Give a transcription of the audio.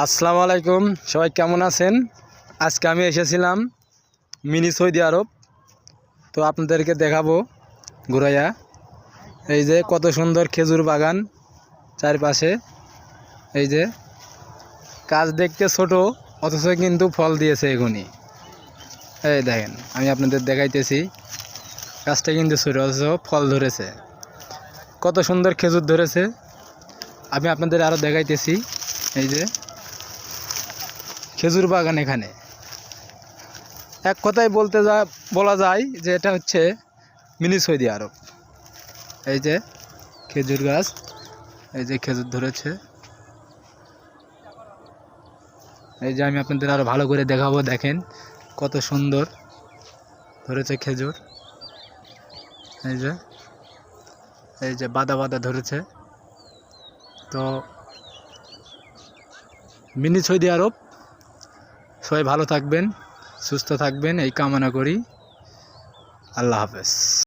আসসালামু আলাইকুম, সবাই কেমন আছেন? আজকে আমি এসেছিলাম মিনি সৌদি আরব। তো আপনাদেরকে দেখাবো ঘুরাইয়া। এই যে কত সুন্দর খেজুর বাগান চারপাশে। এই যে গাছ দেখতে ছোট, অথচ কিন্তু ফল দিয়েছে এখনই। এই দেখেন, আমি আপনাদের দেখাইতেছি, গাছটা কিন্তু ছোট অথচ ফল ধরেছে। কত সুন্দর খেজুর ধরেছে, আমি আপনাদের আরও দেখাইতেছি। এই যে খেজুর বাগান, এখানে এক কথায় বলা যায় যে এটা হচ্ছে মিনি সৌদি আরব। এই যে খেজুর গাছ, এই যে খেজুর ধরেছে। এই যে আমি আপনাদের আরো ভালো করে দেখাবো, দেখেন কত সুন্দর ধরেছে খেজুর। এই যে বাদা বাদা ধরেছে। তো মিনি সৌদি আরব, সবাই ভালো থাকবেন, সুস্থ থাকবেন এই কামনা করি। আল্লাহ হাফেজ।